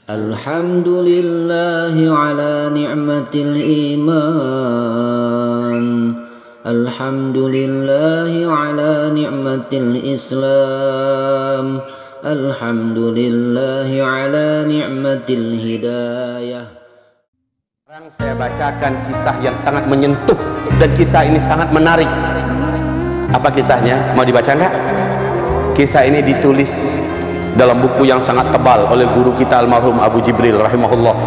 Alhamdulillahi ala ni'matil iman. Alhamdulillahi ala ni'matil Islam. Alhamdulillahi ala ni'matil hidayah. Sekarang saya bacakan kisah yang sangat menyentuh dan kisah ini sangat menarik. Apa kisahnya? Mau dibaca enggak? Kisah ini ditulis dalam buku yang sangat tebal oleh guru kita almarhum Abu Jibril rahimahullah.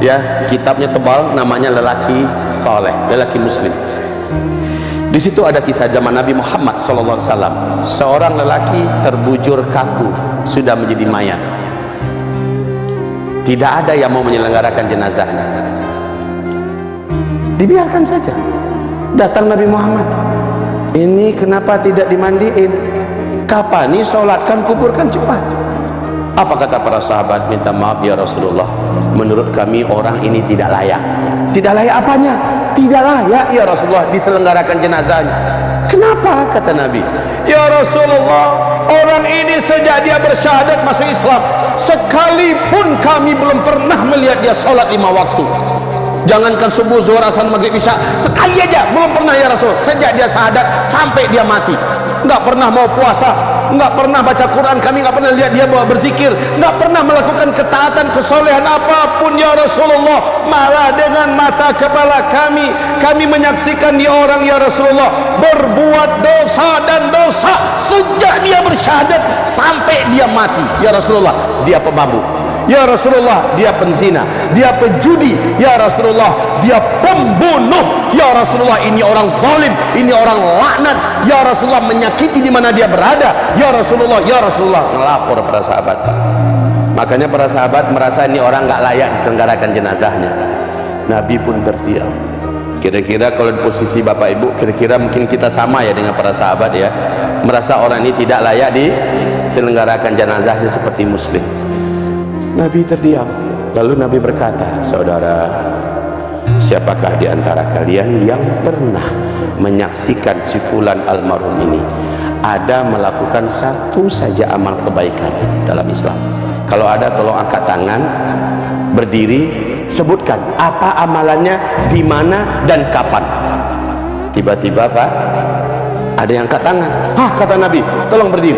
Ya, kitabnya tebal, namanya Lelaki Saleh, Lelaki Muslim. Di situ ada kisah zaman Nabi Muhammad SAW. Seorang lelaki terbujur kaku, sudah menjadi mayat. Tidak ada yang mau menyelenggarakan jenazahnya. Dibiarkan saja. Datang Nabi Muhammad. Ini kenapa tidak dimandiin? Kapan nih sholatkan, kuburkan cepat. Apa kata para sahabat? Minta maaf ya Rasulullah, menurut kami orang ini tidak layak. Tidak layak apanya? Tidak layak ya Rasulullah diselenggarakan jenazahnya. Kenapa? Kata Nabi, ya Rasulullah, orang ini sejak dia bersyahadat masuk Islam, sekalipun kami belum pernah melihat dia sholat 5 waktu. Jangankan subuh, zuhur, asar, maghrib, isya, sekali aja belum pernah ya Rasul. Sejak dia syahadat sampai dia mati, nggak pernah mau puasa, nggak pernah baca Quran, kami nggak pernah lihat dia berzikir, nggak pernah melakukan ketaatan, kesolehan apapun ya Rasulullah. Malah dengan mata kepala kami menyaksikan dia orang ya Rasulullah berbuat dosa dan dosa sejak dia bersyahadat sampai dia mati ya Rasulullah. Dia pemabuk ya Rasulullah, dia penzina, dia penjudi ya Rasulullah, dia pembunuh ya Rasulullah, ini orang zalim, ini orang laknat ya Rasulullah, menyakiti di mana dia berada ya Rasulullah, ya Rasulullah. Melapor para sahabat. Makanya para sahabat merasa ini orang nggak layak diselenggarakan jenazahnya. Nabi pun terdiam. Kira-kira kalau di posisi Bapak Ibu, kira-kira mungkin kita sama ya dengan para sahabat ya, merasa orang ini tidak layak diselenggarakan jenazahnya seperti muslim. Nabi terdiam. Lalu Nabi berkata, saudara, siapakah di antara kalian yang pernah menyaksikan si fulan almarhum ini ada melakukan satu saja amal kebaikan dalam Islam? Kalau ada, tolong angkat tangan, berdiri, sebutkan apa amalannya, di mana dan kapan. Tiba-tiba Pak, ada yang angkat tangan. Kata Nabi, tolong berdiri.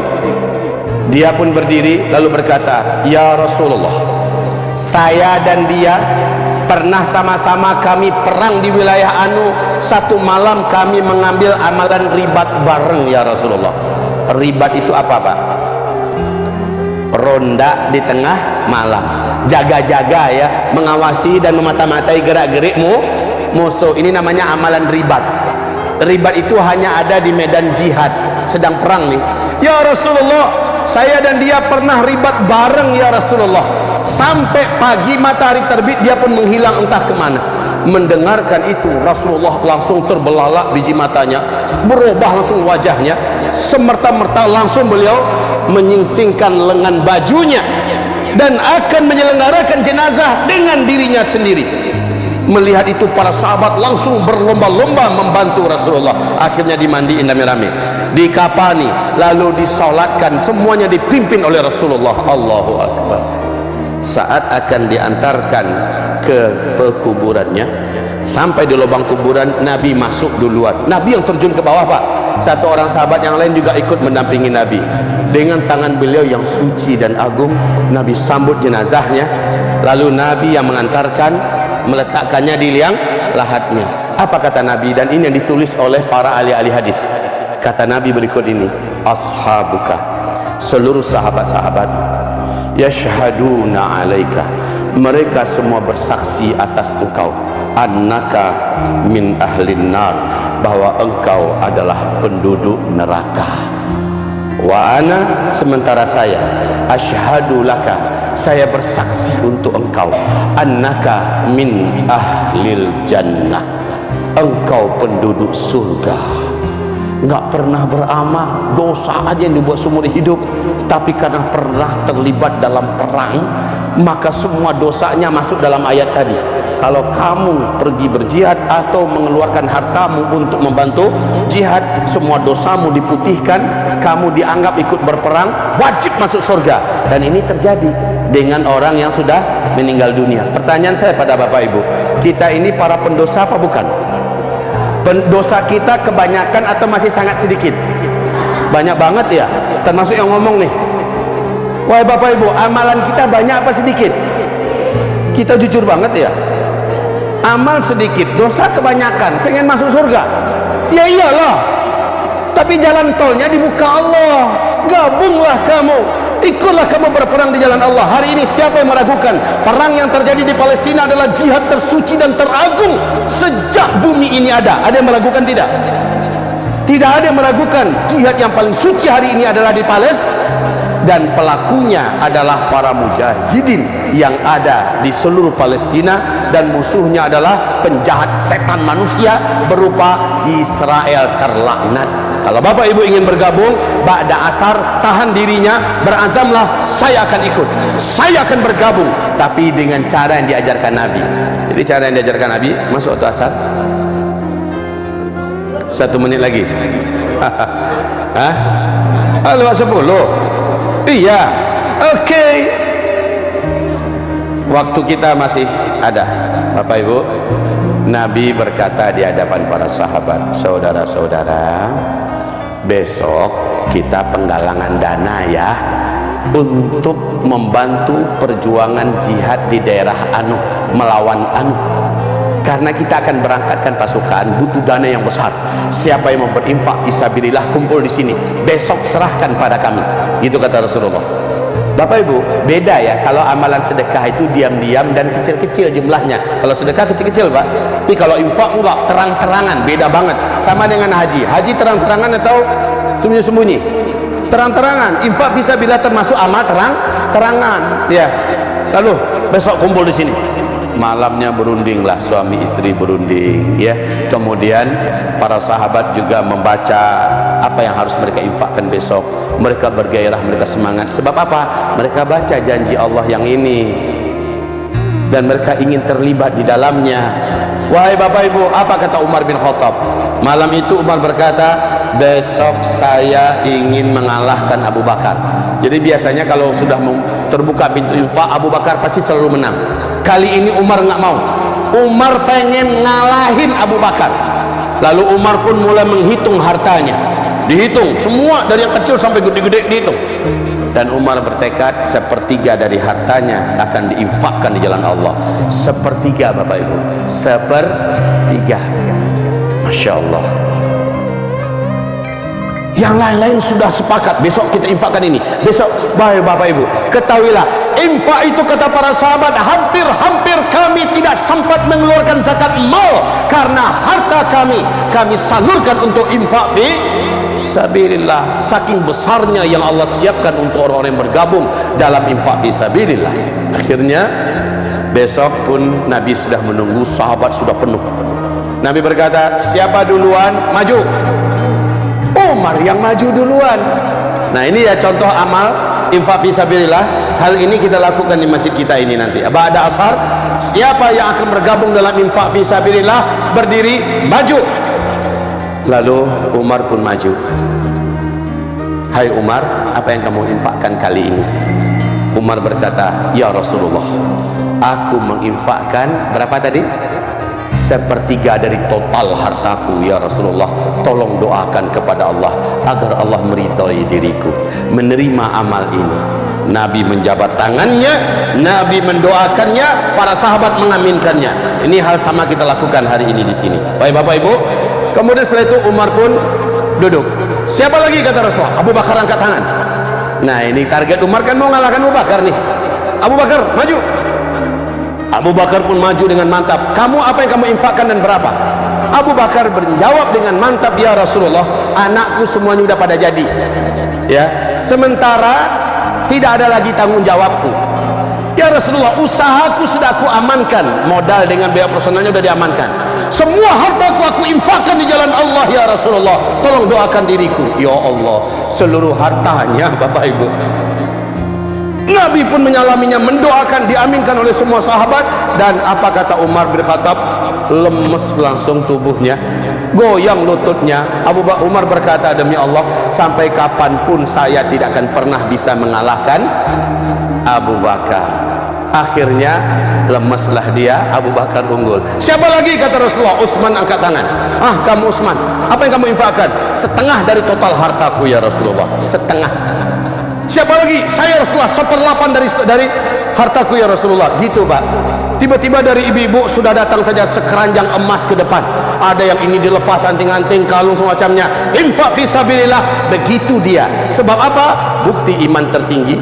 Dia pun berdiri lalu berkata, ya Rasulullah, saya dan dia pernah sama-sama kami perang di wilayah Anu. Satu malam kami mengambil amalan ribat bareng ya Rasulullah. Ribat itu apa Pak? Ronda di tengah malam, jaga-jaga ya, mengawasi dan memata-matai gerak-gerikmu musuh. Ini namanya amalan ribat. Ribat itu hanya ada di medan jihad, sedang perang nih. Ya Rasulullah, saya dan dia pernah ribat bareng ya Rasulullah. Sampai pagi matahari terbit dia pun menghilang entah kemana. Mendengarkan itu Rasulullah langsung terbelalak biji matanya, berubah langsung wajahnya, semerta-merta langsung beliau menyingsingkan lengan bajunya dan akan menyelenggarakan jenazah dengan dirinya sendiri. Melihat itu para sahabat langsung berlomba-lomba membantu Rasulullah. Akhirnya dimandiin rame-rame, dikapani, lalu disolatkan, semuanya dipimpin oleh Rasulullah. Allahu Akbar. Saat akan diantarkan ke pekuburannya, sampai di lubang kuburan, Nabi masuk duluan. Nabi yang terjun ke bawah Pak. Satu orang sahabat yang lain juga ikut mendampingi Nabi. Dengan tangan beliau yang suci dan agung, Nabi sambut jenazahnya. Lalu Nabi yang mengantarkan, meletakkannya di liang lahatnya. Apa kata Nabi? Dan ini yang ditulis oleh para ahli-ahli hadis. Kata Nabi berikut ini, ashabuka, seluruh sahabat-sahabat, yashhaduna alaika, mereka semua bersaksi atas engkau, annaka min ahlin nar, bahwa engkau adalah penduduk neraka. Wa ana, sementara saya, asyhadu laka, saya bersaksi untuk engkau, annaka min ahlil jannah, engkau penduduk surga. Nggak pernah beramal, dosa aja yang dibuat seumur hidup, tapi karena pernah terlibat dalam perang, maka semua dosanya masuk dalam ayat tadi. Kalau kamu pergi berjihad atau mengeluarkan hartamu untuk membantu jihad, semua dosamu diputihkan, kamu dianggap ikut berperang, wajib masuk surga. Dan ini terjadi. dengan orang yang sudah meninggal dunia. Pertanyaan saya pada Bapak Ibu, kita ini para pendosa apa bukan? Pendosa kita kebanyakan atau masih sangat sedikit? Banyak banget ya, termasuk yang ngomong nih. Wahai Bapak Ibu, amalan kita banyak apa sedikit? Kita jujur banget ya, amal sedikit, dosa kebanyakan, pengen masuk surga. Ya iyalah, tapi jalan tolnya dibuka Allah. Gabunglah kamu, ikutlah kamu berperang di jalan Allah. Hari ini siapa yang meragukan perang yang terjadi di Palestina adalah jihad tersuci dan teragung sejak bumi ini ada? Ada yang meragukan? Tidak. Tidak ada yang meragukan jihad yang paling suci hari ini adalah di Palestina, dan pelakunya adalah para mujahidin yang ada di seluruh Palestina, dan musuhnya adalah penjahat setan manusia berupa Israel terlaknat. Kalau Bapak Ibu ingin bergabung ba'da asar, tahan dirinya, berazamlah, saya akan ikut, saya akan bergabung, tapi dengan cara yang diajarkan Nabi. Jadi cara yang diajarkan Nabi, masuk waktu asar 1 menit lagi. Hah? Lewat 10. Iya, oke. Waktu kita masih ada, Bapak Ibu. Nabi berkata di hadapan para sahabat, saudara-saudara, besok kita penggalangan dana ya, untuk membantu perjuangan jihad di daerah anu, melawan anu. Karena kita akan berangkatkan pasukan, butuh dana yang besar. Siapa yang mau berinfak fisabilillah, kumpul di sini. Besok serahkan pada kami. Gitu kata Rasulullah. Bapak Ibu, beda ya kalau amalan sedekah itu diam-diam dan kecil-kecil jumlahnya. Kalau sedekah kecil-kecil, Pak. Tapi kalau infak enggak, terang-terangan, beda banget. Sama dengan haji. Haji terang-terangan atau sembunyi-sembunyi? Terang-terangan. Infak fisabilillah termasuk amal terang-terangan. Ya. Lalu besok kumpul di sini. Malamnya berundinglah, suami istri berunding ya. Kemudian para sahabat juga membaca apa yang harus mereka infakkan besok. Mereka bergairah, mereka semangat. Sebab apa? Mereka baca janji Allah yang ini dan mereka ingin terlibat di dalamnya. Wahai Bapak Ibu, apa kata Umar bin Khattab? Malam itu Umar berkata, besok saya ingin mengalahkan Abu Bakar. Jadi biasanya kalau sudah terbuka pintu infak, Abu Bakar pasti selalu menang. Kali ini Umar nggak mau. Umar pengen ngalahin Abu Bakar. Lalu Umar pun mulai menghitung hartanya. Dihitung semua dari yang kecil sampai gede-gede dihitung. Dan Umar bertekad 1/3 dari hartanya akan diinfakkan di jalan Allah. 1/3 Bapak Ibu, 1/3. Masya Allah. Yang lain-lain sudah sepakat, besok kita infakkan ini. Besok, baik Bapak Ibu, ketahuilah, infak itu kata para sahabat, hampir-hampir kami tidak sempat mengeluarkan zakat mal, karena harta kami salurkan untuk infak fi sabilillah. Saking besarnya yang Allah siapkan untuk orang-orang yang bergabung dalam infak fi sabilillah. Akhirnya besok pun Nabi sudah menunggu, sahabat sudah penuh. Nabi berkata, siapa duluan maju? Umar yang maju duluan. Nah ini ya contoh amal infak fisabilillah. Hal ini kita lakukan di masjid kita ini nanti. Ba'da asar, siapa yang akan bergabung dalam infak fisabilillah berdiri maju. Lalu Umar pun maju. Hai Umar, apa yang kamu infakkan kali ini? Umar berkata, ya Rasulullah, aku menginfakkan berapa tadi? 1/3 dari total hartaku ya Rasulullah. Tolong doakan kepada Allah agar Allah meridhai diriku menerima amal ini. Nabi menjabat tangannya, Nabi mendoakannya, para sahabat mengaminkannya. Ini hal sama kita lakukan hari ini di sini. Baik Bapak Ibu. Kemudian setelah itu Umar pun duduk. Siapa lagi kata Rasulullah? Abu Bakar angkat tangan. Nah ini target Umar kan mau ngalahkan Abu Bakar nih. Abu Bakar maju. Abu Bakar pun maju dengan mantap. Kamu apa yang kamu infakkan dan berapa? Abu Bakar menjawab dengan mantap, ya Rasulullah, anakku semuanya udah pada jadi. Ya, sementara tidak ada lagi tanggung jawabku. Ya Rasulullah, usahaku sudah aku amankan, modal dengan biaya personalnya sudah diamankan. Semua hartaku aku infakkan di jalan Allah ya Rasulullah. Tolong doakan diriku. Ya Allah, seluruh hartanya Bapak Ibu. Nabi pun menyalaminya, mendoakan, diaminkan oleh semua sahabat. Dan apa kata Umar bin Khattab? Lemes langsung tubuhnya, goyang lututnya. Umar berkata, demi Allah, sampai kapanpun saya tidak akan pernah bisa mengalahkan Abu Bakar. Akhirnya lemeslah dia, Abu Bakar unggul. Siapa lagi, kata Rasulullah? Utsman angkat tangan. Ah, kamu Utsman, apa yang kamu infakkan? Setengah dari total hartaku ya Rasulullah. Setengah. Siapa lagi? Saya Rasulullah, 1/8 dari hartaku ya Rasulullah. Gitu Pak. Tiba-tiba dari ibu-ibu sudah datang saja sekeranjang emas ke depan. Ada yang ini dilepas anting-anting, kalung semacamnya. Infak fi sabilillah. Begitu dia. Sebab apa? Bukti iman tertinggi.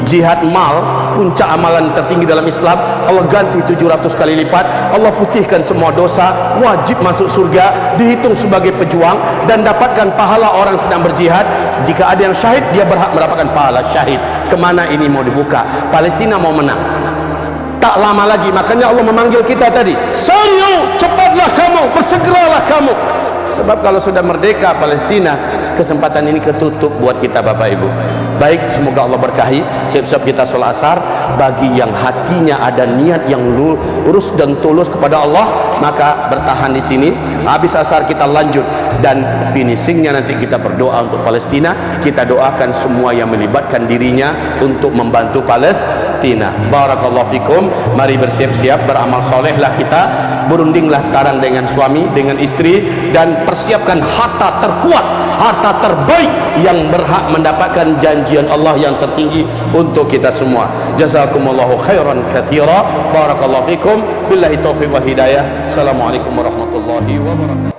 Jihad mal, puncak amalan tertinggi dalam Islam. Allah ganti 700 kali lipat. Allah putihkan semua dosa, wajib masuk surga, dihitung sebagai pejuang, dan dapatkan pahala orang sedang berjihad. Jika ada yang syahid, dia berhak mendapatkan pahala syahid. Kemana ini mau dibuka? Palestina mau menang, tak lama lagi. Makanya Allah memanggil kita tadi, "Sari'u, cepatlah kamu, bersegeralah kamu." Sebab kalau sudah merdeka Palestina, kesempatan ini ketutup buat kita Bapak Ibu. Baik, semoga Allah berkahi. Siap-siap kita sholat asar. Bagi yang hatinya ada niat yang lurus dan tulus kepada Allah, maka bertahan di sini. Habis asar kita lanjut, dan finishingnya nanti kita berdoa untuk Palestina. Kita doakan semua yang melibatkan dirinya untuk membantu Palestina. Barakallahu fikum. Mari bersiap-siap, beramal solehlah kita. Berundinglah sekarang dengan suami, dengan istri, dan persiapkan harta terkuat, harta terbaik yang berhak mendapatkan janjian Allah yang tertinggi untuk kita semua. Jazakumullahu khairan katsira. Barakallahu fikum. Billahi taufiq wal hidayah. Assalamualaikum warahmatullahi wabarakatuh.